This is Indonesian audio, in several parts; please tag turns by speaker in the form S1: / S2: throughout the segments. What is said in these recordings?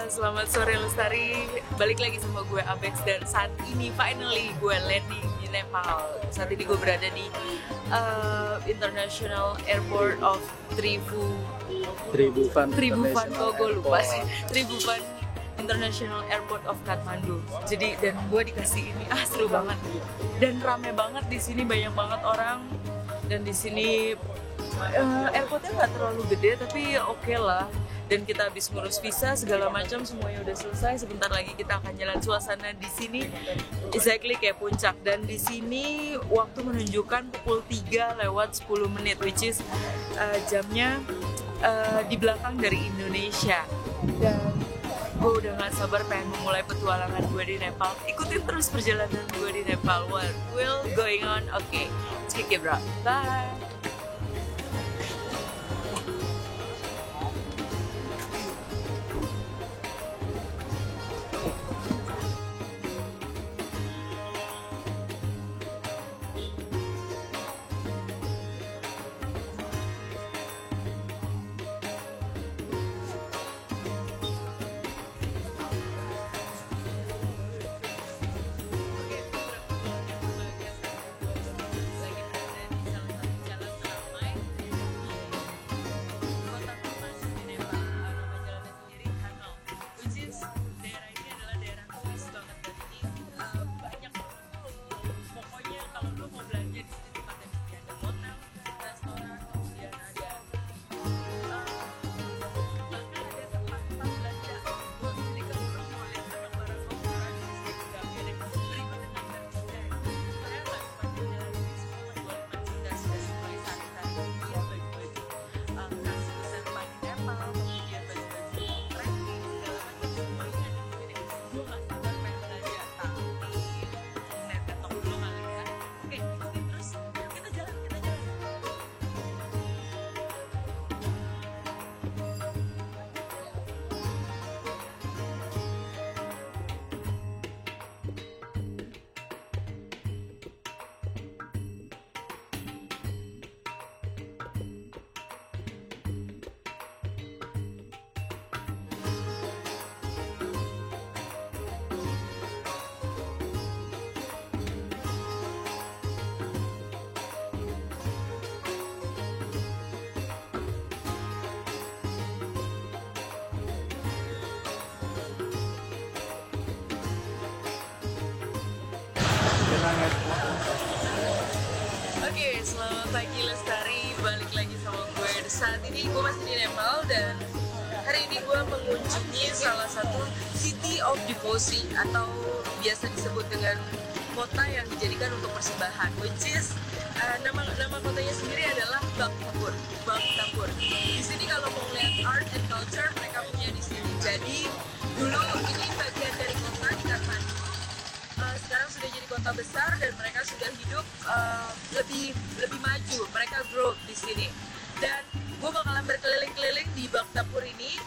S1: Selamat sore Lestari. Balik lagi sama gue Abex dan saat ini finally gue landing di Nepal. Saat ini gue berada di International Airport of
S2: Tribhuvan
S1: Gue lupa sih. Tribhuvan International Airport of Kathmandu. Jadi dan gue dikasih ini seru banget dan rame banget di sini, banyak banget orang. Dan di sini airportnya nggak terlalu gede tapi oke lah. Dan kita habis ngurus visa segala macam, semuanya udah selesai. Sebentar lagi kita akan jalan. Suasana di sini exactly kayak puncak. Dan di sini waktu menunjukkan pukul 3:10 which is jamnya di belakang dari Indonesia. Dan gue udah gak sabar pengen memulai petualangan gue di Nepal. Ikutin terus perjalanan gue di Nepal. What will going on? Okay, check it bro. Bye. Selamat pagi Lestari, balik lagi sama gue. Saat ini gue masih di Nepal dan hari ini gue mengunjungi salah satu City of Devotion atau biasa disebut dengan kota yang dijadikan untuk persembahan, which is nama kotanya sendiri adalah Bhaktapur. Di sini kalau mau lihat art and culture mereka punya di sini. Jadi dulu ini bagian dari kota di Kathmandu. Sekarang sudah jadi kota besar dan mereka sudah hidup lebih maju, mereka grow di sini. Dan gue bakalan berkeliling-keliling di Bhaktapur ini.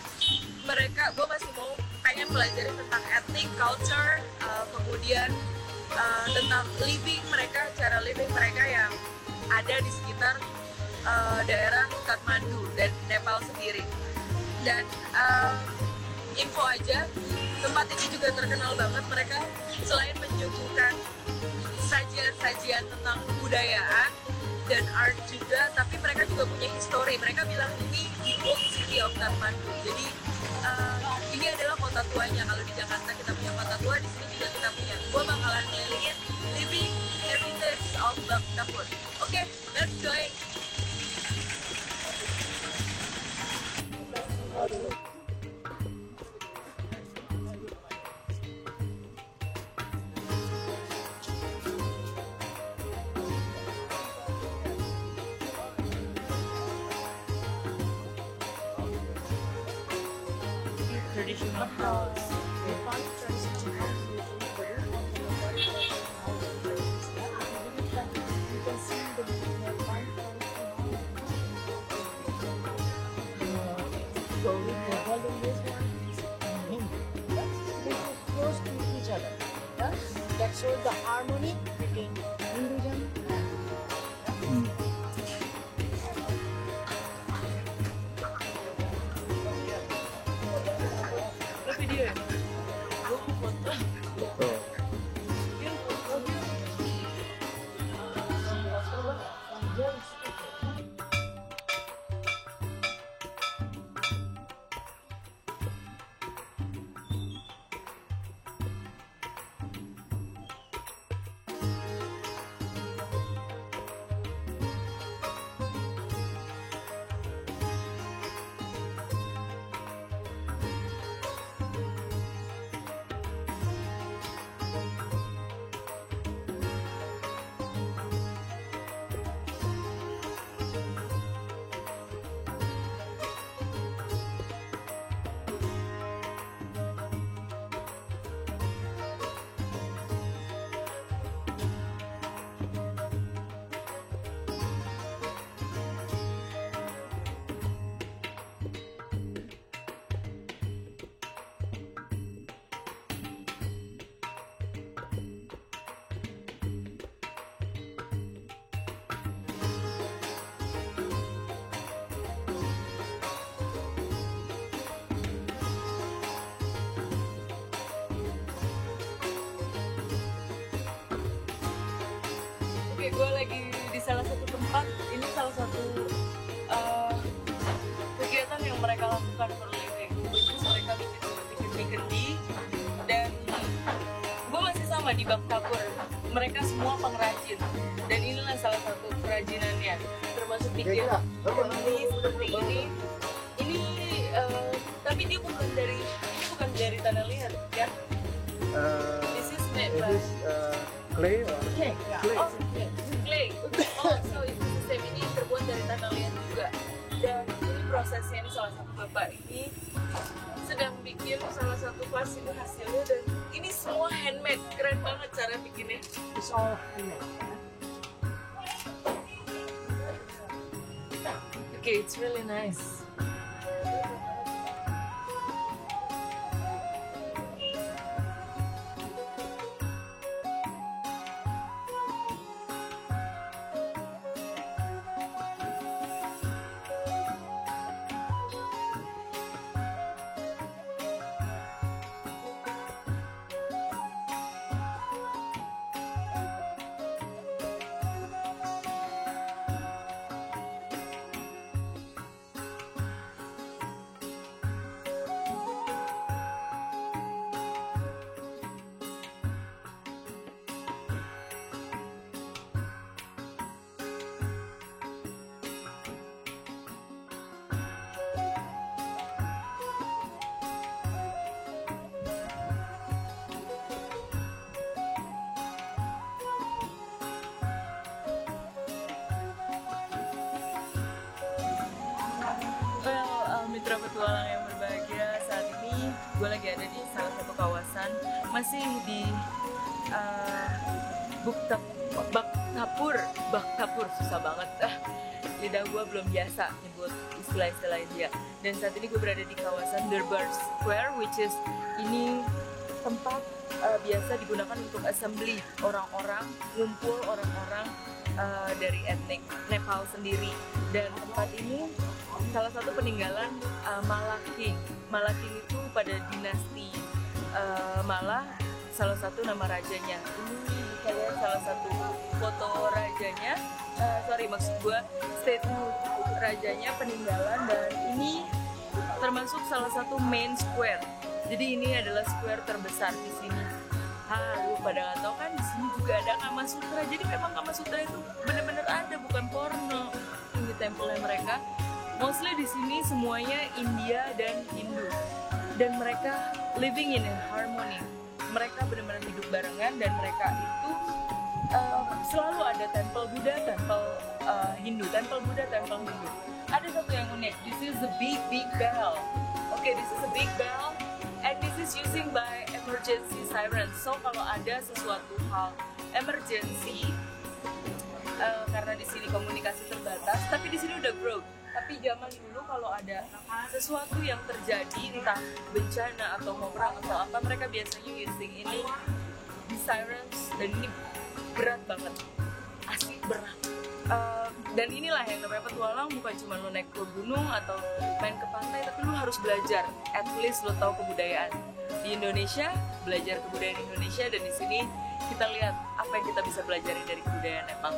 S1: Gue masih mau pengen pelajari tentang ethnic culture, kemudian tentang cara living mereka yang ada di sekitar daerah Kathmandu dan Nepal sendiri. Dan info aja, tempat ini juga terkenal banget. Mereka selain menyuguhkan sajian-sajian tentang kebudayaan dan art juga, tapi mereka juga punya histori. Mereka bilang ini the old city of Kathmandu. Jadi ini adalah kota tuanya. Kalau di Jakarta kita punya kota tua, di sini juga kita punya. Gue bakalan ngelilingin living heritage of Bhaktapur. Oke, let's go. Traditional house.
S3: Close to each other. That shows the harmony between Hinduism and
S1: dia. Gue foto.
S2: Tuh.
S1: Dia foto dia. Oke, gue lagi di salah satu tempat. Ini salah satu kegiatan yang mereka lakukan for living. Which is mereka bikin kendi, dan gue masih sama di bak dapur. Mereka semua pengrajin, dan inilah salah satu kerajinannya, termasuk bikin kendi seperti ini. Ini tapi dia bukan dari tanah liat, ya. This is made by
S2: Clay or
S1: clay.
S2: clay.
S1: Oh, clay. Oh, so itu sistem ini terbuat dari tanah liat juga. Dan ini prosesnya, ini salah satu bapak ini sedang bikin salah satu vas, itu hasilnya, dan ini semua handmade. Keren banget cara bikinnya.
S3: It's all handmade.
S1: Okay, it's really nice. Mitra petualang yang berbahagia, saat ini gue lagi ada di salah satu kawasan, masih di bak dapur, susah banget. Lidah gue belum biasa nyebut istilah-istilah India. Dan saat ini gue berada di kawasan Durbar Square, which is ini tempat biasa digunakan untuk assembly orang-orang, ngumpul orang-orang dari etnik Nepal sendiri. Dan tempat ini salah satu peninggalan Mala King. Mala King itu pada dinasti Mala, salah satu nama rajanya. Ini kalian salah satu foto rajanya, maksud gue statue rajanya, peninggalan. Dan ini termasuk salah satu main square. Jadi ini adalah square terbesar di sini. Lu pada nggak tahu kan, di sini juga ada Kama Sutra. Jadi memang Kama Sutra itu benar-benar ada, bukan porno. Ini tempelnya mereka. Mostly di sini semuanya India dan Hindu, dan mereka living in harmony. Mereka benar-benar hidup barengan, dan mereka itu selalu ada tempel Buddha, tempel Hindu, tempel Buddha, tempel Hindu. Ada satu yang unik. This is the big bell. Okay, this is a big bell, and this is using by emergency siren. So kalau ada sesuatu hal emergency, karena di sini komunikasi terbatas, tapi di sini udah growth. Tapi zaman dulu kalau ada sesuatu yang terjadi, entah bencana atau mau perang atau apa, mereka biasanya using ini di sirens, dan ini berat banget, asli berat. Dan inilah yang namanya petualang, bukan cuma lo naik ke gunung atau main ke pantai, tapi lo harus belajar. At least lo tahu kebudayaan di Indonesia, belajar kebudayaan Indonesia, dan di sini kita lihat apa yang kita bisa pelajari dari kebudayaan Nepal.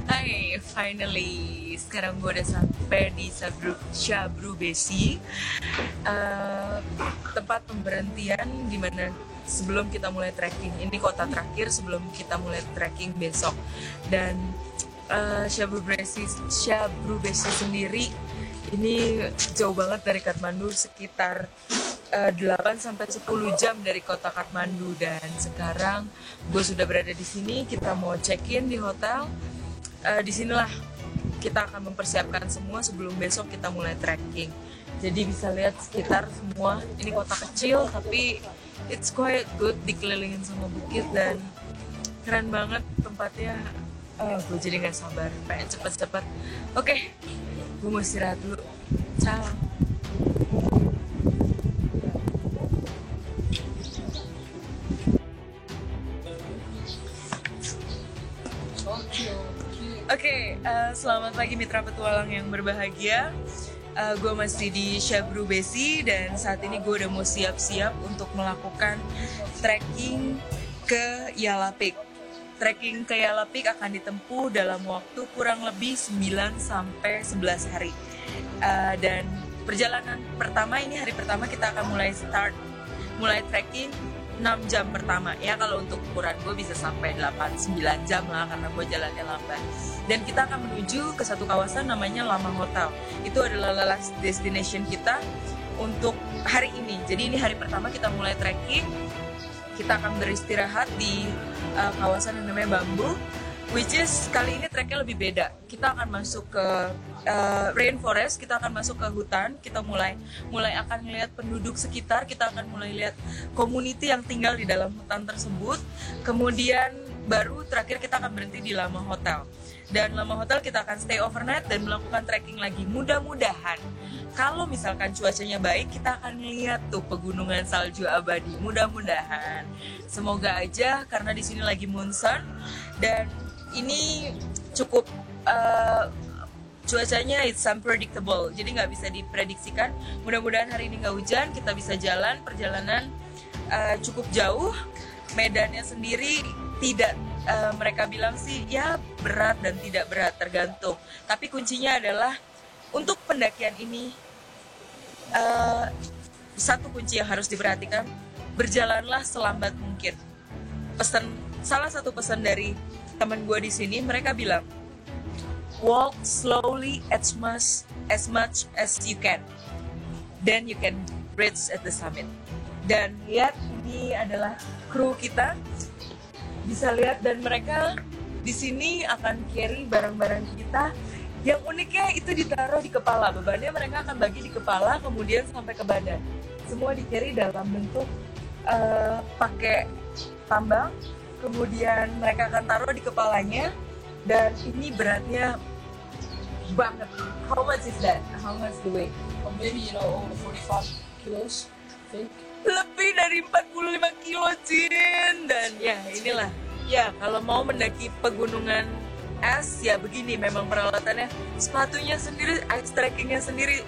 S1: Hai, finally sekarang gue udah sampai di Shabru Besi, tempat pemberhentian dimana sebelum kita mulai trekking. Ini kota terakhir sebelum kita mulai trekking besok. Dan Shabru Besi sendiri ini jauh banget dari Kathmandu, sekitar 8-10 jam dari kota Kathmandu. Dan sekarang gue sudah berada di sini, kita mau check-in di hotel. Di sinilah kita akan mempersiapkan semua sebelum besok kita mulai trekking. Jadi bisa lihat sekitar semua. Ini kota kecil tapi it's quite good, dikelilingin sama bukit dan keren banget tempatnya. Gue jadi nggak sabar, pengen cepet-cepet. Oke, gue mau istirahat dulu. Ciao. Oke, selamat pagi mitra petualang yang berbahagia. Gue masih di Shabru Besi dan saat ini gue udah mau siap-siap untuk melakukan trekking ke Yala Peak. trekking ke Yala Peak akan ditempuh dalam waktu kurang lebih 9 sampai 11 hari. Dan perjalanan pertama ini, hari pertama kita akan mulai trekking 6 jam pertama. Ya kalau untuk ukuran gue bisa sampai 8-9 jam lah karena gue jalannya lambat. Dan kita akan menuju ke satu kawasan namanya Lama Hotel. Itu adalah last destination kita untuk hari ini. Jadi ini hari pertama kita mulai trekking. Kita akan beristirahat di kawasan yang namanya Bambu, which is kali ini treknya lebih beda. Kita akan masuk ke rainforest, kita akan masuk ke hutan, kita mulai akan melihat penduduk sekitar, kita akan mulai lihat community yang tinggal di dalam hutan tersebut. Kemudian baru terakhir kita akan berhenti di Lama Hotel. Dan Lama Hotel kita akan stay overnight dan melakukan trekking lagi. Mudah-mudahan kalau misalkan cuacanya baik, kita akan lihat tuh pegunungan salju abadi. Mudah-mudahan. Semoga aja karena di sini lagi monsoon dan ini cukup cuacanya it's unpredictable. Jadi nggak bisa diprediksikan. Mudah-mudahan hari ini nggak hujan, kita bisa jalan. Perjalanan cukup jauh. Medannya sendiri tidak mereka bilang sih ya berat dan tidak berat, tergantung. Tapi kuncinya adalah untuk pendakian ini satu kunci yang harus diperhatikan, berjalanlah selambat mungkin. Salah satu pesan dari teman gue di sini, mereka bilang walk slowly as much as you can, then you can reach at the summit. Dan lihat, ini adalah kru kita. Bisa lihat, dan mereka di sini akan carry barang-barang kita. Yang uniknya itu ditaruh di kepala. Bebannya mereka akan bagi di kepala, kemudian sampai ke badan. Semua di carry dalam bentuk pakai tambang. Kemudian mereka akan taruh di kepalanya. Dan ini beratnya banget. How much is that? How much the weight?
S2: Maybe over 45 kilos, I think.
S1: Lebih dari 45 kilo, Cin. Dan ya inilah, ya kalau mau mendaki pegunungan es, ya begini memang peralatannya. Sepatunya sendiri, ice trekkingnya sendiri,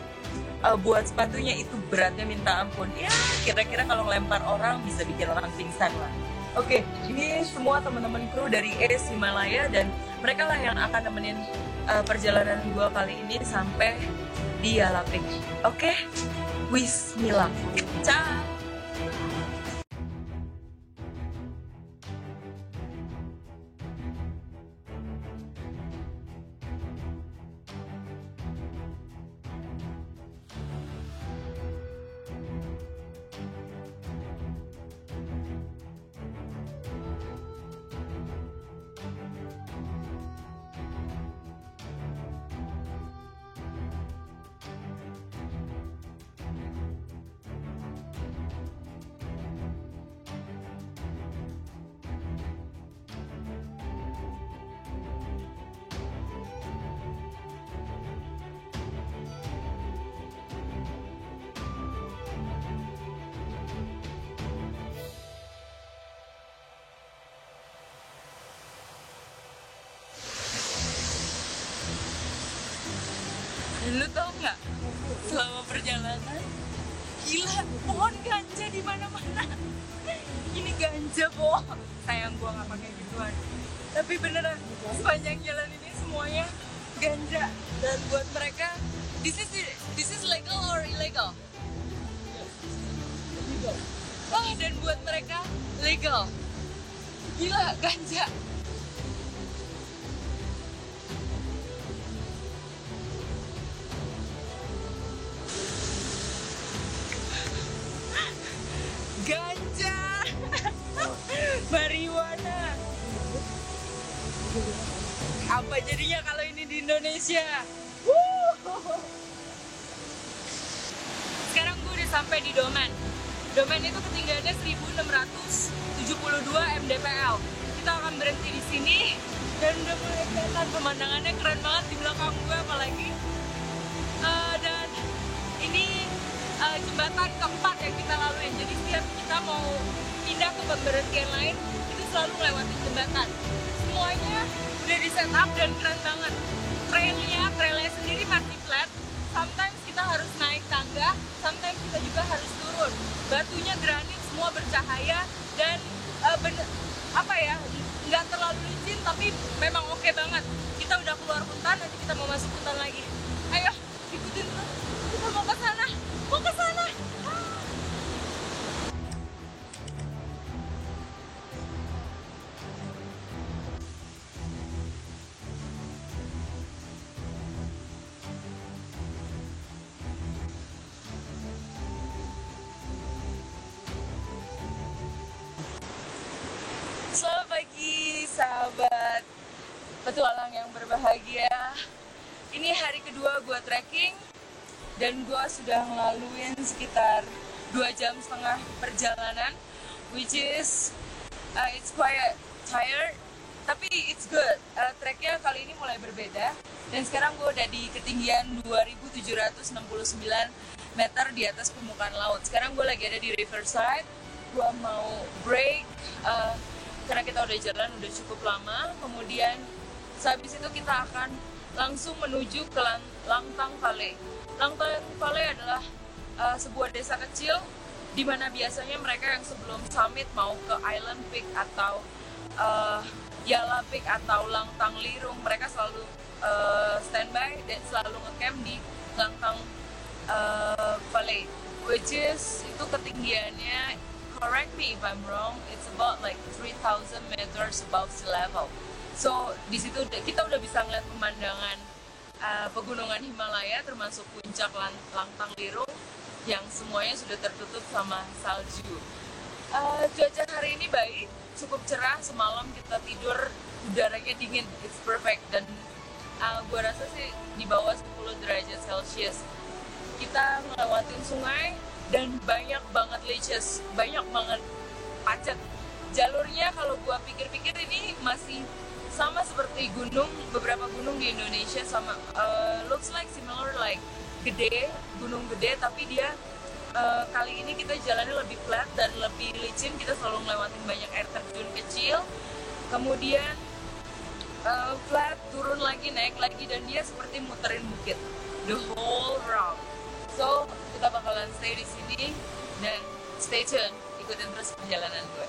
S1: buat sepatunya itu beratnya minta ampun. Ya kira-kira kalau ngelempar orang bisa bikin orang pingsan lah. Oke, ini semua teman-teman kru dari Ace Himalaya, dan mereka lah yang akan nemenin perjalanan gua kali ini sampai di Yala Peak. Oke, Wismillah. Ciao. Lu tau nggak, selama perjalanan gila pohon ganja di mana-mana. Ini ganja, boh. Sayang gua nggak pakai gituan. Tapi beneran sepanjang jalan ini semuanya ganja. Dan buat mereka, this is legal or illegal? Oh, dan buat mereka legal. Gila, ganja. Ganja. Marijuana. Apa jadinya kalau ini di Indonesia? Sekarang gue udah sampai di Domen. Domen itu ketinggiannya 1672 mdpl. Kita akan berhenti di sini dan udah mulai kelihatan pemandangannya keren banget di belakang gue apalagi. Dan ini jembatan keempat yang kita lalui. Jadi setiap kita mau pindah ke pemberhentian lain itu selalu melewati jembatan. Semuanya udah di setup dan keren banget. Trailnya sendiri masih flat. Sometimes kita harus naik tangga, sometimes kita juga harus turun. Batunya granit, semua bercahaya, dan apa ya, nggak terlalu licin tapi memang oke banget. Kita udah keluar hutan, nanti kita mau masuk hutan lagi. Ayo ikutin terus, kita mau ke sana, mau ke sana. Selamat pagi sahabat petualang yang berbahagia. Ini hari kedua gue trekking dan gue sudah ngelaluin sekitar 2,5 jam perjalanan, which is it's quite tired, tapi it's good. Treknya kali ini mulai berbeda dan sekarang gue udah di ketinggian 2.769 meter di atas permukaan laut. Sekarang gue lagi ada di Riverside. Gue mau break karena kita udah jalan udah cukup lama. Kemudian sehabis itu kita akan langsung menuju ke Langtang Valley. Langtang Valley adalah sebuah desa kecil di mana biasanya mereka yang sebelum summit mau ke Island Peak atau Yala Peak atau Langtang Lirung, mereka selalu standby dan selalu ngecamp di Langtang Valley, which is itu ketinggiannya, correct me if I'm wrong, it's about like 3,000 meters above sea level. So di situ kita udah bisa ngeliat pemandangan pegunungan Himalaya, termasuk puncak Langtang Lirung yang semuanya sudah tertutup sama salju. Cuaca hari ini baik, cukup cerah. Semalam kita tidur udaranya dingin, it's perfect, dan gue rasa sih di bawah 10 derajat Celcius. Kita ngelewatin sungai dan banyak banget leeches, banyak banget pacet. Jalurnya kalau gua pikir-pikir ini masih sama seperti beberapa gunung di Indonesia, sama looks like similar like gunung gede, tapi dia kali ini kita jalannya lebih flat dan lebih licin. Kita selalu ngelewatin banyak air terjun kecil, kemudian flat, turun lagi, naik lagi, dan dia seperti muterin bukit the whole round. So kita bakalan stay di sini dan stay tune, ikutin terus perjalanan gue.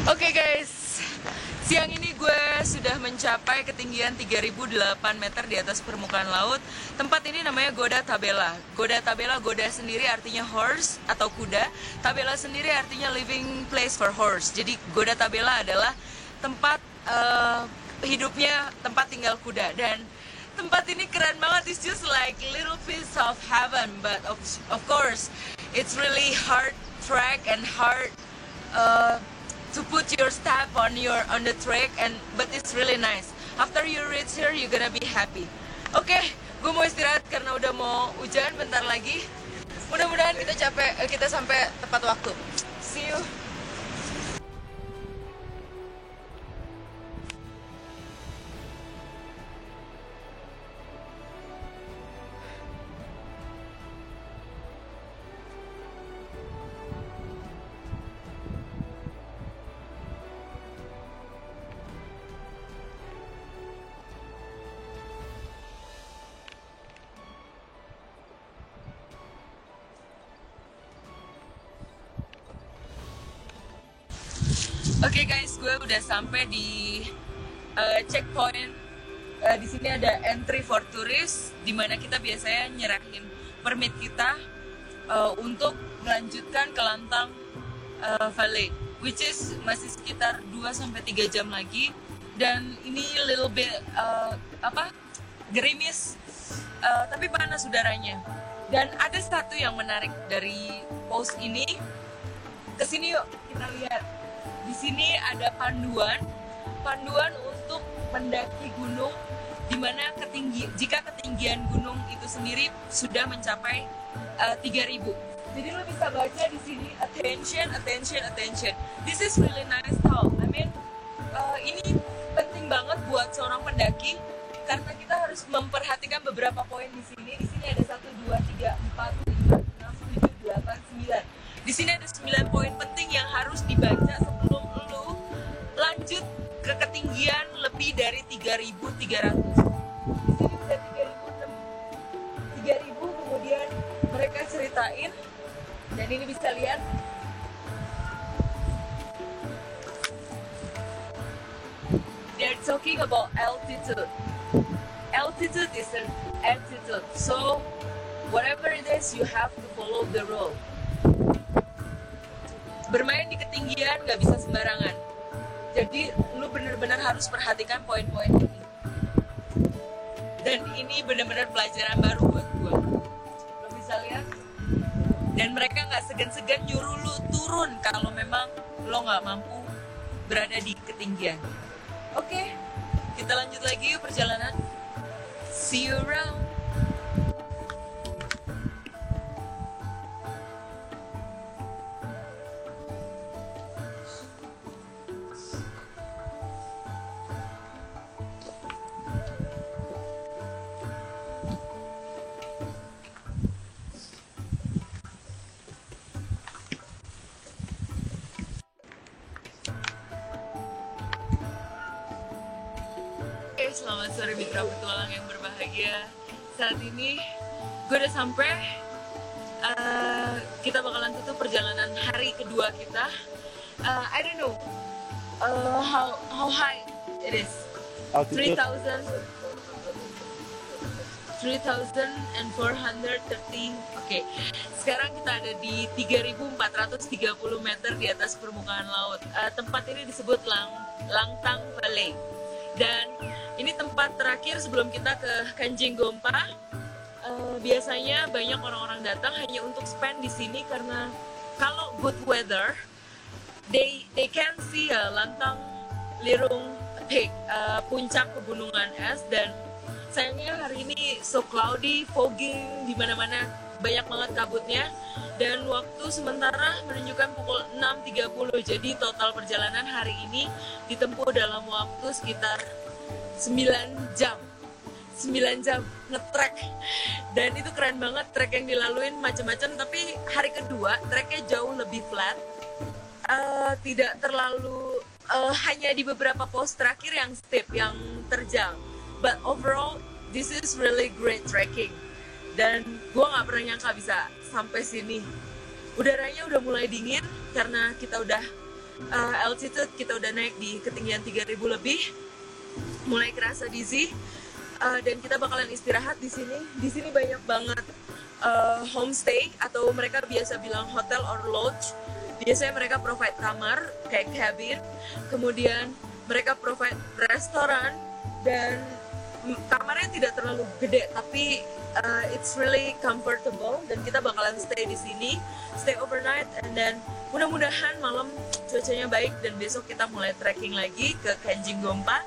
S1: Oke guys, siang ini gue sudah mencapai ketinggian 3.008 meter di atas permukaan laut. Tempat ini namanya Goda Tabela. Goda Tabela, Goda sendiri artinya horse atau kuda. Tabela sendiri artinya living place for horse. Jadi Goda Tabela adalah tempat hidupnya tempat tinggal kuda. Dan tempat ini keren banget, it's just like little piece of heaven, but of course it's really hard track and hard to put your step on the track, but it's really nice. After you reach here, you're gonna be happy. Oke, gue mau istirahat karena udah mau hujan bentar lagi. Mudah-mudahan kita sampai tepat waktu. See you. Oke guys, gue udah sampai di checkpoint. Di sini ada entry for tourist, dimana kita biasanya nyerahin permit kita untuk melanjutkan ke Lantang Valley, which is masih sekitar 2-3 jam lagi. Dan ini little bit gerimis, tapi panas udaranya. Dan ada satu yang menarik dari post ini. Kesini yuk kita lihat. Di sini ada panduan untuk mendaki gunung, di mana jika ketinggian gunung itu sendiri sudah mencapai 3.000. Jadi lo bisa baca di sini attention. This is really nice talk. I mean, ini penting banget buat seorang pendaki karena kita harus memperhatikan beberapa poin di sini. Di sini ada 1, 2, 3, 4, 5, 6, 7, 8, 9. Di sini ada 9 poin penting yang harus dibaca sebelum lo lanjut ke ketinggian lebih dari 3.300. Di sini udah 3.000, kemudian mereka ceritain, dan ini bisa lihat. They're talking about altitude. Altitude is an altitude, so whatever it is, you have to follow the rule. Bermain di ketinggian nggak bisa sembarangan. Jadi lu benar-benar harus perhatikan poin-poin ini. Dan ini benar-benar pelajaran baru buat gue. Lo bisa lihat. Dan mereka nggak segan-segan nyuruh lu turun kalau memang lo nggak mampu berada di ketinggian. Oke, kita lanjut lagi yuk perjalanan. See you around. Selamat sore mitra petualang yang berbahagia. Saat ini gue udah sampai. Kita bakalan tutup perjalanan hari kedua kita. I don't know how high it is. 3,430. Oke. Sekarang kita ada di 3.430 meter di atas permukaan laut. Tempat ini disebut Lantang Valley. Dan ini tempat terakhir sebelum kita ke Kanjeng Gompa. Biasanya banyak orang-orang datang hanya untuk spend di sini karena kalau good weather, they can see Lantang Lirung Peak, puncak pegunungan es. Dan sayangnya hari ini so cloudy, fogging, di mana-mana banyak banget kabutnya. Dan waktu sementara menunjukkan pukul 6.30. Jadi total perjalanan hari ini ditempuh dalam waktu sekitar 9 jam nge-trek. Dan itu keren banget, trek yang dilaluin macam-macam. Tapi hari kedua treknya jauh lebih flat, tidak terlalu hanya di beberapa pos terakhir yang steep, yang terjal. But overall this is really great trekking. Dan gue nggak pernah nyangka bisa sampai sini. Udaranya udah mulai dingin karena kita udah altitude, kita udah naik di ketinggian 3.000 lebih, mulai kerasa dizzy. Dan kita bakalan istirahat di sini. Di sini banyak banget homestay atau mereka biasa bilang hotel or lodge. Biasanya mereka provide kamar kayak cabin. Kemudian mereka provide restoran dan kamarnya tidak terlalu gede tapi it's really comfortable dan kita bakalan stay di sini, stay overnight, and then mudah-mudahan malam cuacanya baik dan besok kita mulai trekking lagi ke Kenjing Gompa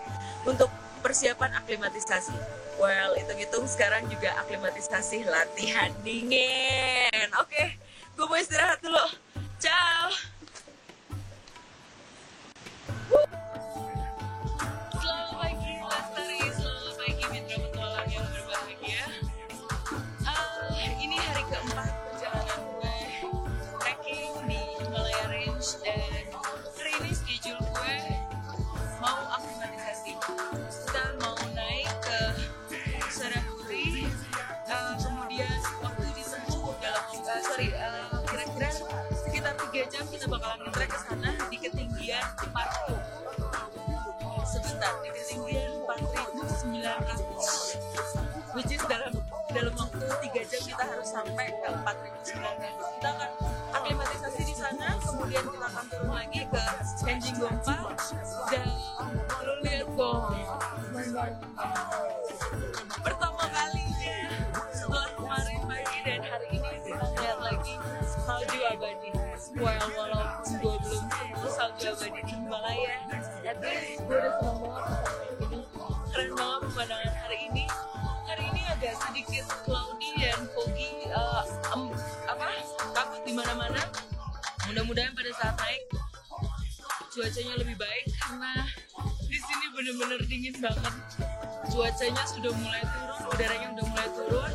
S1: untuk persiapan aklimatisasi. Well, hitung-hitung sekarang juga aklimatisasi latihan dingin. Oke, gue mau istirahat dulu. Ciao. Selamat pagi Lestari, selamat pagi mitra petualang yang berbahagia. Ini hari keempat perjalanan gue trekking di Himalaya Range dan hari ini schedule gue mau aklimatisasi. Kita mau naik ke Sarasvati, kemudian waktu ditempuh dalam kira-kira sekitar 3 jam kita bakalan nge-trek ke sana di ketinggian 4.000. Sebentar, di ketinggian 4.900, which is dalam waktu 3 jam kita harus sampai ke 4.900. Kita akan aklimatisasi di sana, kemudian kita akan turun lagi ke Kenjing Gompa dan lo lihat dong, pertama kalinya setelah kemarin pagi dan hari ini kita lihat lagi salju abadi. Well, walaupun gue belum sentuh salju abadi di Himalaya, at least gue udah seneng banget ini. Keren banget pemandangan hari ini. Hari ini agak sedikit cloudy dan foggy, kabut di mana-mana. Mudah-mudahan pada saat naik cuacanya lebih baik karena di sini bener-bener dingin banget. Cuacanya sudah mulai turun, udaranya udah mulai turun.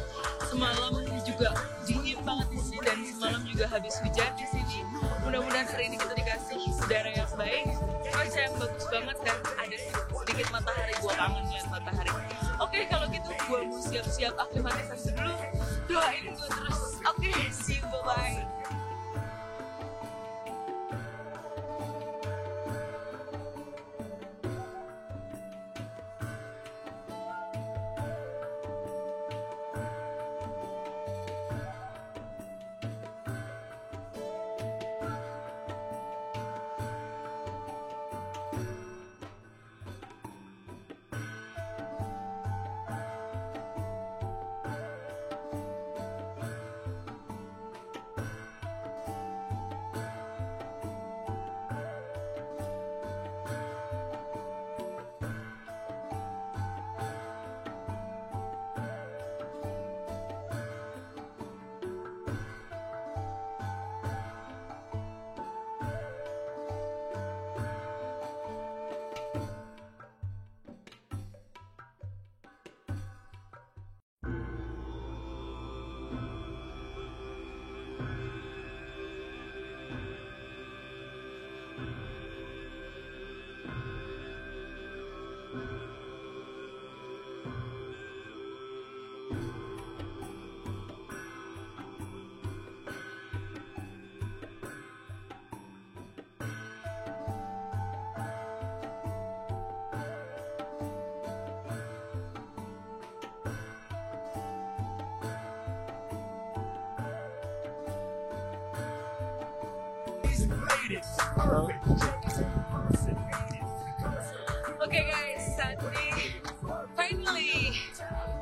S1: Semalam juga dingin banget di sini dan semalam juga habis hujan di sini. Mudah-mudahan hari ini kita dikasih udara yang baik, cuaca yang bagus banget dan ada sedikit matahari. Gua kangen lihat matahari. Oke, kalau gitu gua mau siap-siap aklimatisasi dulu. Doain gua terus. Oke, see you, bye-bye. Oke guys, saat ini finally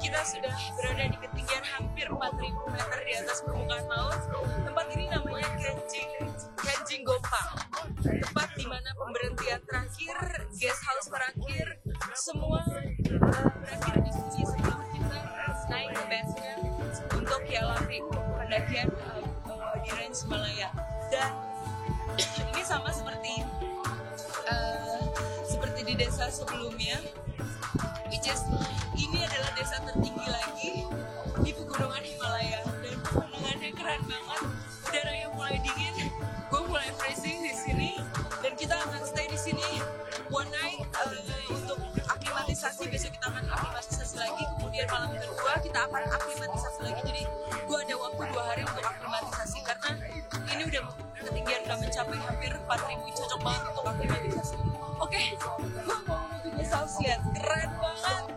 S1: kita sudah berada di ketinggian hampir 4.000 meter di atas permukaan laut. Tempat ini namanya Kenjing Gompa, tempat di mana pemberhentian terakhir, guest house terakhir, semua berakhir di sini sebelum kita naik ke base camp untuk Yalapi, pendakian di range Himalaya. Dan ini sama seperti di desa sebelumnya, which is ini adalah desa tertinggi lagi di pegunungan Himalaya dan pemandangannya keren banget. Udaranya mulai dingin, gue mulai freezing di sini dan kita akan stay di sini one night untuk aklimatisasi. Besok kita akan aklimatisasi lagi, kemudian malam kedua kita akan aklimatisasi lagi. Jadi gue ada waktu 2 hari untuk aklimatisasi karena ini udah ketinggian udah mencapai hampir 4.000, cocok banget untuk aklimatisasi. Oke, gue mau menuju guest house, lihat keren banget.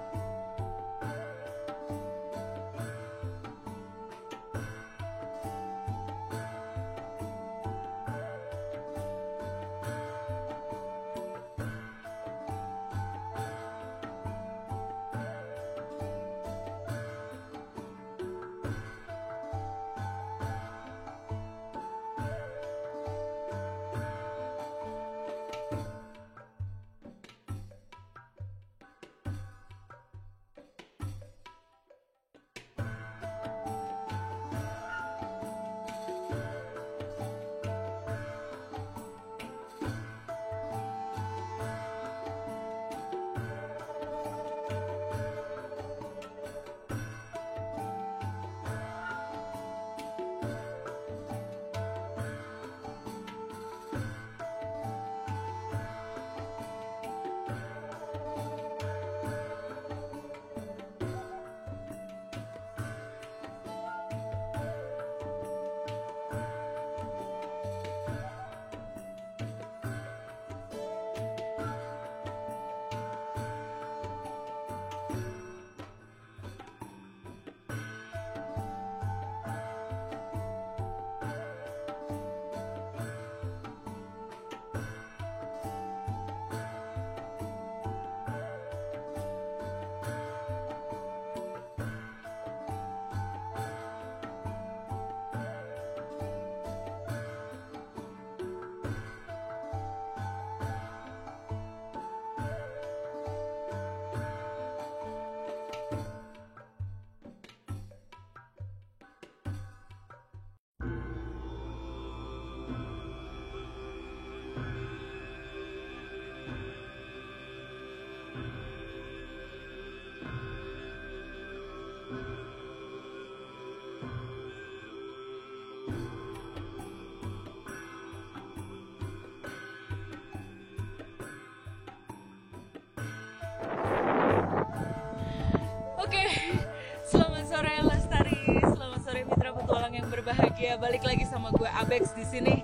S1: berbahagia, balik lagi sama gue Abex di sini.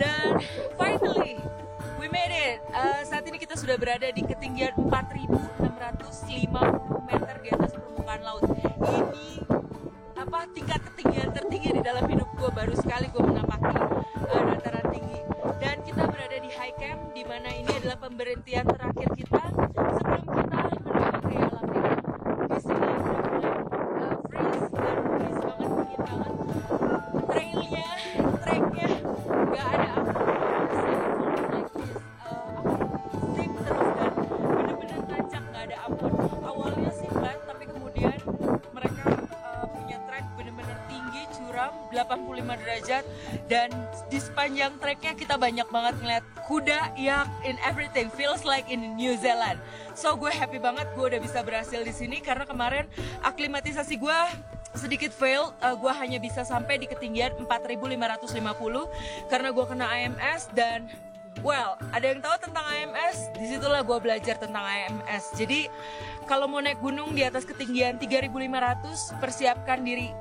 S1: Dan finally we made it. Saat ini kita sudah berada di ketinggian 4.650 meter di atas permukaan laut. Ini tingkat ketinggian tertinggi di dalam hidup gue. Baru sekali gue menapaki dataran tinggi. Dan kita berada di high camp, di mana ini adalah pemberhentian terakhir kita sebelum kita menuju ke alam liar. Di sini udah mulai freeze dan freeze banget, dingin banget. Trailnya, treknya nggak ada steep terus dan bener-bener tancap, nggak ada ampun. Awalnya sih flat, tapi kemudian mereka punya trek bener-bener tinggi, curam 85 derajat, dan di sepanjang treknya kita banyak banget ngeliat kuda yang in everything feels like in New Zealand. So gue happy banget gue udah bisa berhasil di sini, karena kemarin aklimatisasi gue sedikit fail. Gue hanya bisa sampai di ketinggian 4.550 karena gue kena AMS. Dan well, ada yang tahu tentang AMS? Disitulah gue belajar tentang AMS. Jadi kalau mau naik gunung di atas ketinggian 3.500, persiapkan diri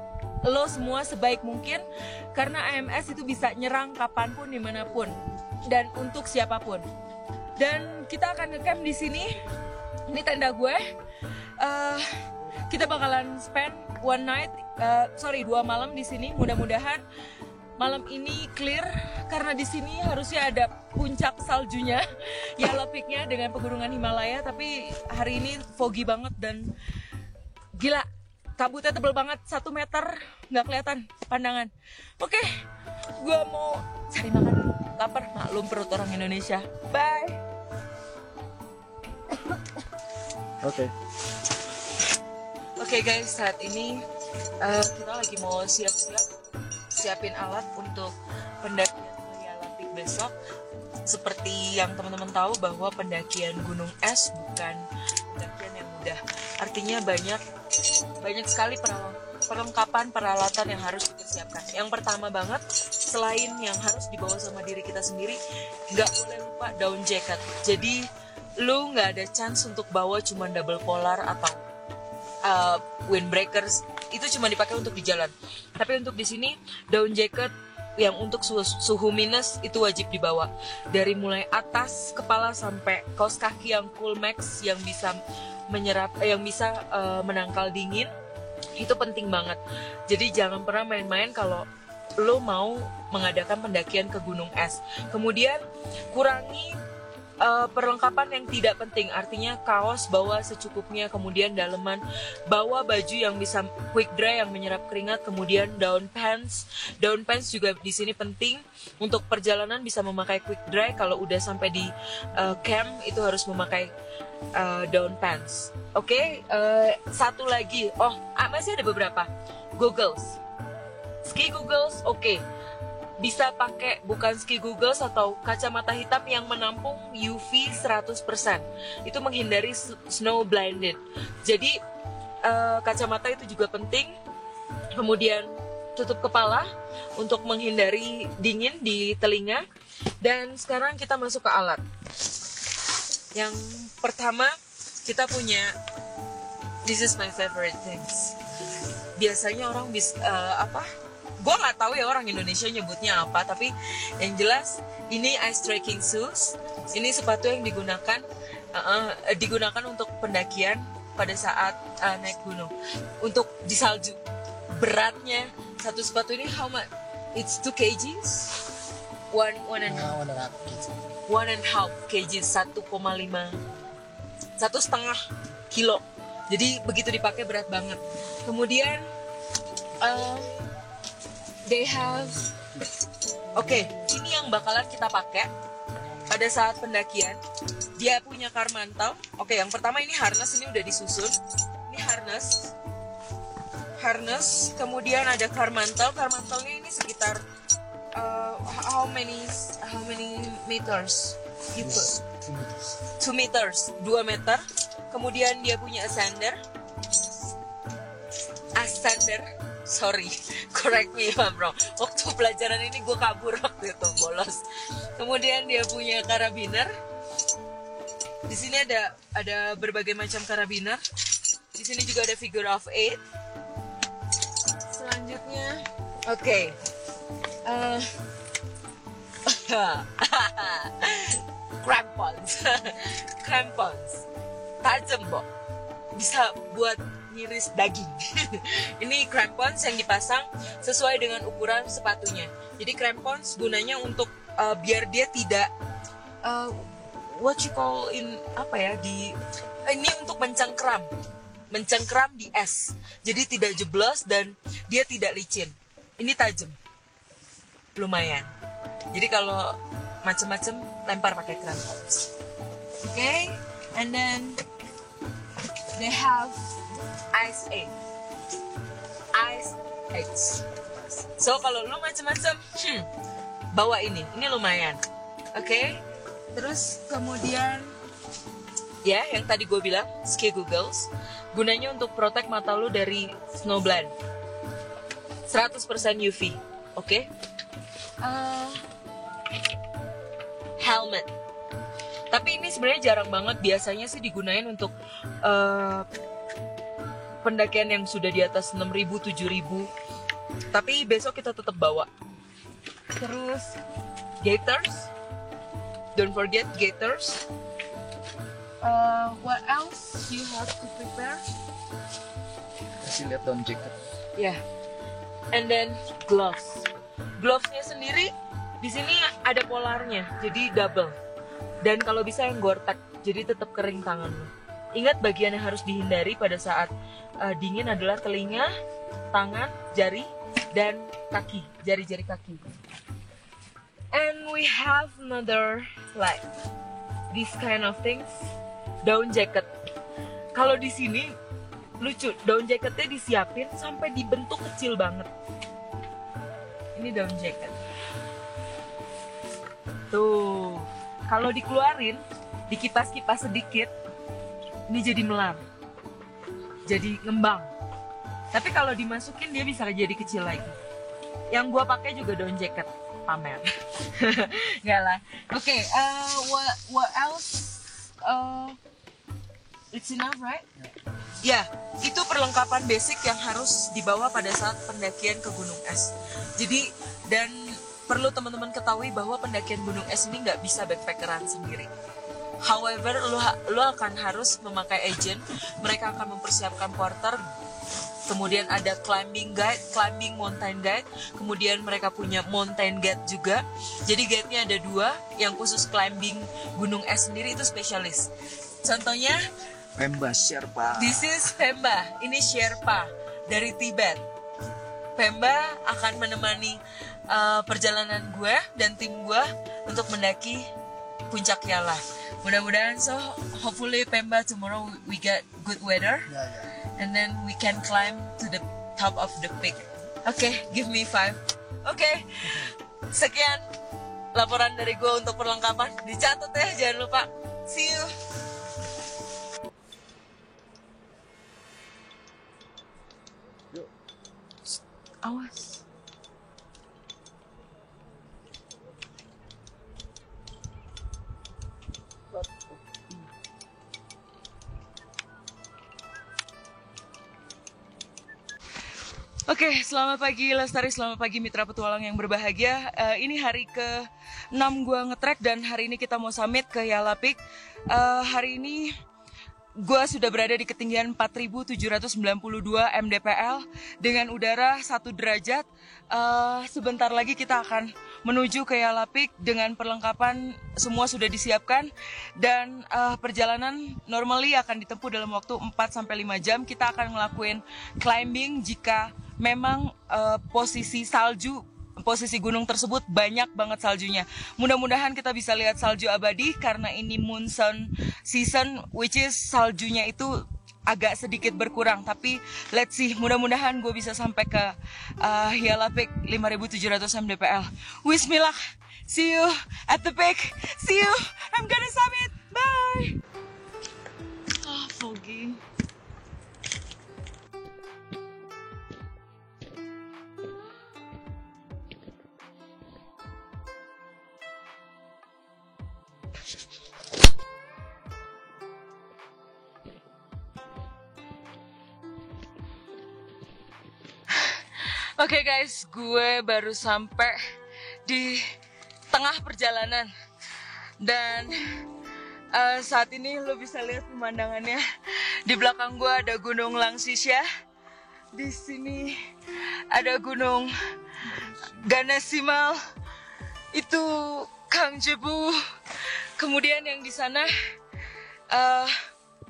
S1: lo semua sebaik mungkin, karena AMS itu bisa nyerang kapanpun, dimanapun, dan untuk siapapun. Dan kita akan ngecamp di sini. Ini tenda gue. Kita bakalan spend 2 malam di sini. Mudah-mudahan malam ini clear, karena di sini harusnya ada puncak saljunya, Yellow Peak-nya dengan pegunungan Himalaya. Tapi hari ini foggy banget dan gila, kabutnya tebel banget, 1 meter nggak kelihatan pandangan. Oke, gue mau cari makan dulu. Lapar, maklum perut orang Indonesia. Bye. Oke guys, saat ini kita lagi mau siapin alat untuk pendakian ke Yellow Peak besok. Seperti yang teman-teman tahu bahwa pendakian gunung es bukan pendakian yang mudah. Artinya banyak sekali perlengkapan peralatan yang harus dipersiapkan. Yang pertama banget, selain yang harus dibawa sama diri kita sendiri, nggak boleh lupa down jacket. Jadi lu nggak ada chance untuk bawa cuma double polar atau windbreakers. Itu cuma dipakai untuk di jalan. Tapi untuk di sini down jacket yang untuk suhu minus itu wajib dibawa. Dari mulai atas kepala sampai kaos kaki yang cool max yang bisa menangkal dingin. Itu penting banget. Jadi jangan pernah main-main kalau lo mau mengadakan pendakian ke gunung es. Kemudian kurangi perlengkapan yang tidak penting, artinya kaos bawa secukupnya, kemudian daleman bawa baju yang bisa quick dry yang menyerap keringat, kemudian down pants juga di sini penting untuk perjalanan, bisa memakai quick dry. Kalau udah sampai di camp itu harus memakai down pants. Oke, satu lagi, masih ada beberapa goggles, ski goggles. Oke. Bisa pakai bukan ski goggles atau kacamata hitam yang menampung UV 100%. Itu menghindari snow blinded. Jadi kacamata itu juga penting. Kemudian tutup kepala untuk menghindari dingin di telinga. Dan sekarang kita masuk ke alat. Yang pertama kita punya, this is my favorite things. Biasanya orang gue nggak tahu ya orang Indonesia nyebutnya apa, tapi yang jelas ini ice trekking shoes. Ini sepatu yang digunakan untuk pendakian pada saat naik gunung, untuk di salju. Beratnya satu sepatu ini how much? It's 2 kgs, 1.5 kgs, 1,5 kilo. Jadi begitu dipakai berat banget. Kemudian they have, ini yang bakalan kita pakai pada saat pendakian. Dia punya karmantel. Yang pertama ini harness, ini udah disusun. Ini harness. Kemudian ada karmantel. Karmantelnya ini sekitar how many meters? Gitu. 2 meters, 2 meter. Kemudian dia punya ascender. Sorry, correct me if I'm wrong. Waktu pelajaran ini gue kabur waktu itu, bolos. Kemudian dia punya karabiner. Di sini ada berbagai macam karabiner. Di sini juga ada figure of 8. Selanjutnya Oke. Crampons. Crampons. Tajam, Bo. Bisa buat ngiris daging. Ini crampons yang dipasang sesuai dengan ukuran sepatunya. Jadi crampons gunanya untuk biar dia tidak what you call in apa ya di ini untuk mencengkram di es. Jadi tidak jeblos dan dia tidak licin. Ini tajam. Lumayan. Jadi kalau macam-macam lempar pakai crampons. Okay? And then they have ice eggs. So kalau lu macam-macam, bawa ini lumayan. Oke? Terus kemudian ya yang tadi gue bilang ski goggles, gunanya untuk protect mata lu dari snowblind. 100% UV. Oke? Helmet. Tapi ini sebenarnya jarang banget, biasanya sih digunain untuk pendakian yang sudah di atas 6.000, 7.000. Tapi besok kita tetap bawa. Terus gaiters. Don't forget gaiters. What else you have to prepare?
S2: Kasih lihat down jacket.
S1: Yeah. And then gloves. Glovesnya sendiri di sini ada polarnya, jadi double. Dan kalau bisa yang Gore-Tex, jadi tetap kering tangan lo. Ingat bagian yang harus dihindari pada saat dingin adalah telinga, tangan, jari, dan kaki, jari-jari kaki. And we have another like this kind of things, down jacket. Kalau di sini lucu, down jacketnya disiapin sampai dibentuk kecil banget. Ini down jacket. Tuh, kalau dikeluarin, dikipas-kipas sedikit, ini jadi melar, jadi ngembang. Tapi kalau dimasukin dia bisa jadi kecil lagi. Yang gua pakai juga down jacket, pamer. Enggak lah. Oke, what else? It's enough, right? Ya, itu perlengkapan basic yang harus dibawa pada saat pendakian ke gunung es. Jadi, dan perlu teman-teman ketahui bahwa pendakian gunung es ini nggak bisa backpackeran sendiri. However, lo akan harus memakai agent. Mereka akan mempersiapkan porter. Kemudian ada climbing mountain guide. Kemudian mereka punya mountain guide juga. Jadi guide-nya ada 2. Yang khusus climbing gunung es sendiri itu spesialis. Contohnya
S2: Pemba Sherpa.
S1: This is Pemba. Ini Sherpa dari Tibet. Pemba akan menemani perjalanan gue dan tim gue untuk mendaki puncak Yala. Mudah-mudahan hopefully Pemba tomorrow we get good weather. And then we can climb to the top of the peak. Okay, give me 5. Okay, sekian laporan dari gue untuk perlengkapan. Dicatat ya, jangan lupa. See you. Awas. Oke, selamat pagi Lestari, selamat pagi mitra petualang yang berbahagia. Ini hari ke-6 gue ngetrek dan hari ini kita mau summit ke Yala Peak. Hari ini gue sudah berada di ketinggian 4.792 mdpl dengan udara 1 derajat. Sebentar lagi kita akan menuju ke Yala Peak dengan perlengkapan semua sudah disiapkan dan perjalanan normally akan ditempuh dalam waktu 4-5 jam. Kita akan ngelakuin climbing jika memang posisi gunung tersebut banyak banget saljunya. Mudah-mudahan kita bisa lihat salju abadi karena ini monsoon season, which is saljunya itu agak sedikit berkurang. Tapi let's see, mudah-mudahan gue bisa sampai ke Yala Peak 5.700 mdpl. Wish me luck. See you at the peak. See you. I'm gonna summit. Bye. Foggy. Oke guys, gue baru sampai di tengah perjalanan dan saat ini lo bisa lihat pemandangannya. Di belakang gue ada Gunung Langsisya, di sini ada Gunung Ganasimal, itu Kangjebu. Kemudian yang di sana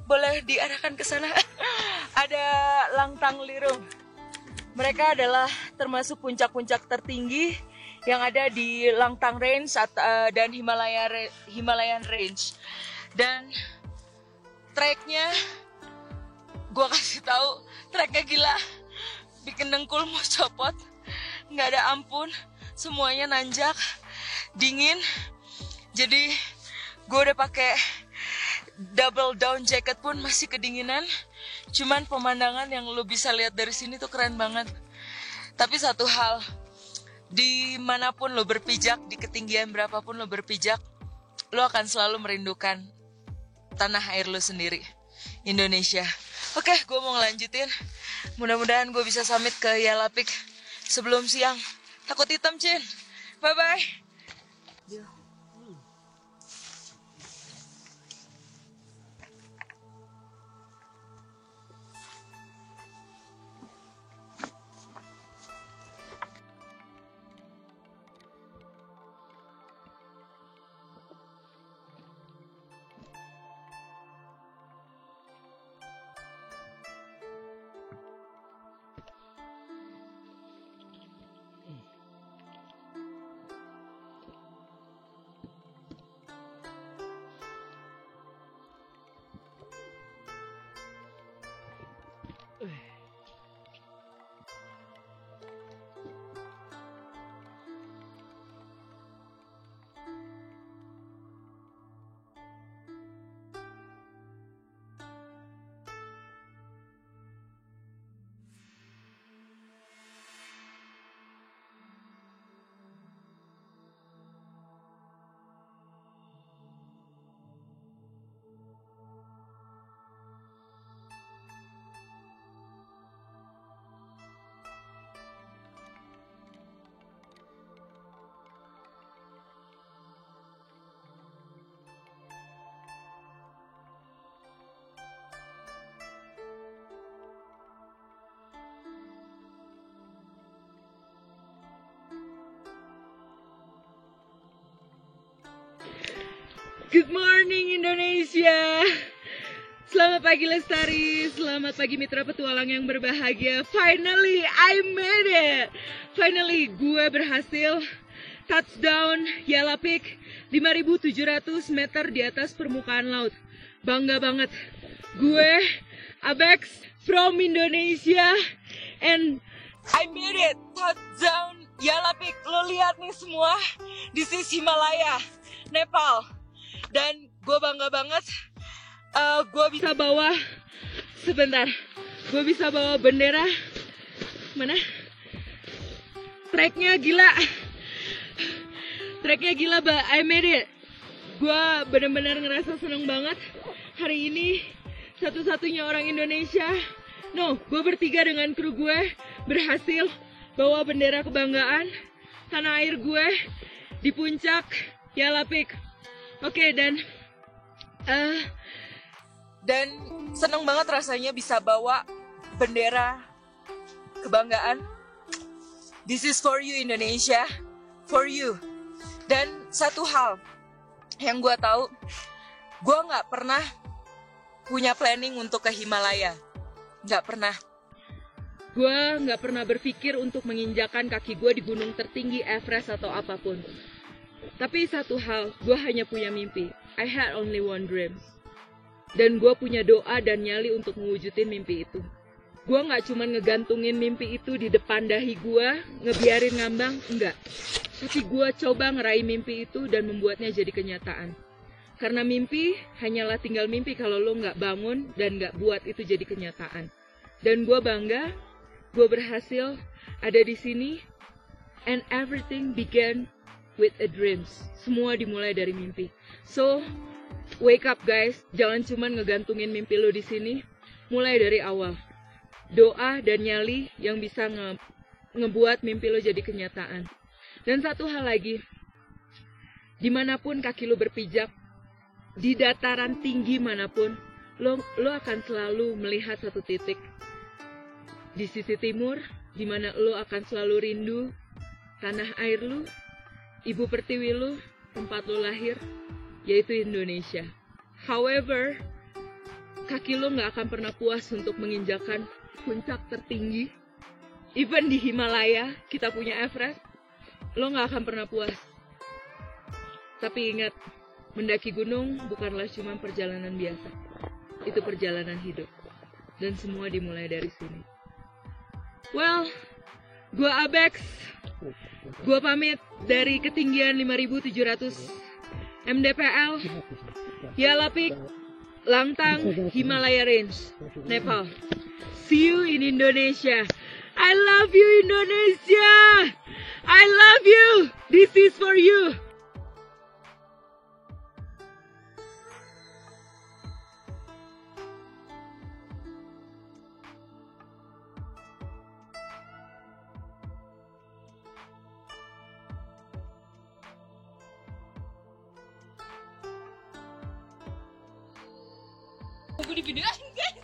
S1: boleh diarahkan ke sana ada Langtang Lirung. Mereka adalah termasuk puncak-puncak tertinggi yang ada di Langtang Range dan Himalayan Range. Dan treknya, gue kasih tahu, treknya gila, bikin dengkul mau copot, nggak ada ampun, semuanya nanjak, dingin. Jadi gue udah pakai double down jacket pun masih kedinginan. Cuman pemandangan yang lo bisa lihat dari sini tuh keren banget. Tapi satu hal, dimanapun lo berpijak, di ketinggian berapapun lo berpijak, lo akan selalu merindukan tanah air lo sendiri, Indonesia. Oke, gue mau ngelanjutin. Mudah-mudahan gue bisa summit ke Yalapik sebelum siang. Takut hitam, Cin. Bye-bye. Good morning Indonesia. Selamat pagi Lestari, selamat pagi mitra petualang yang berbahagia. Finally I made it. Finally gue berhasil touchdown Yalapik 5.700 meter di atas permukaan laut. Bangga banget. Gue Abex from Indonesia and I made it. Touchdown Yalapik. Lo lihat nih semua, this is Himalaya, Nepal. Dan gue bangga banget, gue bisa bawa, sebentar, gue bisa bawa bendera, mana? Treknya gila, but I made it. Gue bener-bener ngerasa seneng banget, hari ini satu-satunya orang Indonesia, gue bertiga dengan kru gue, berhasil bawa bendera kebanggaan, tanah air gue, di puncak Yalapik. Oke, dan seneng banget rasanya bisa bawa bendera kebanggaan. This is for you Indonesia, for you. Dan satu hal yang gue tahu, gue nggak pernah punya planning untuk ke Himalaya, nggak pernah. Gue nggak pernah berpikir untuk menginjakan kaki gue di gunung tertinggi Everest atau apapun. Tapi satu hal, gue hanya punya mimpi. I had only one dream. Dan gue punya doa dan nyali untuk mewujudin mimpi itu. Gue gak cuma ngegantungin mimpi itu di depan dahi gue, ngebiarin ngambang, enggak. Tapi gue coba ngeraih mimpi itu dan membuatnya jadi kenyataan. Karena mimpi hanyalah tinggal mimpi kalau lo gak bangun dan gak buat itu jadi kenyataan. Dan gue bangga, gue berhasil ada di sini. And everything began with a dreams. Semua dimulai dari mimpi. So, wake up guys. Jangan cuma ngegantungin mimpi lo di sini. Mulai dari awal. Doa dan nyali yang bisa ngebuat mimpi lo jadi kenyataan. Dan satu hal lagi, dimanapun kaki lo berpijak, di dataran tinggi manapun, lo akan selalu melihat satu titik. Di sisi timur, di mana lo akan selalu rindu tanah air lo, ibu pertiwi lo, tempat lo lahir, yaitu Indonesia. However, kaki lo gak akan pernah puas untuk menginjakan puncak tertinggi. Even di Himalaya, kita punya Everest, lo gak akan pernah puas. Tapi ingat, mendaki gunung bukanlah cuma perjalanan biasa. Itu perjalanan hidup. Dan semua dimulai dari sini. Well, gua Abex. Gua pamit dari ketinggian 5.700 mdpl. Yalapik, Langtang, Himalaya Range, Nepal. See you in Indonesia. I love you, Indonesia. I love you. This is for you.
S3: Aku di videoin guys.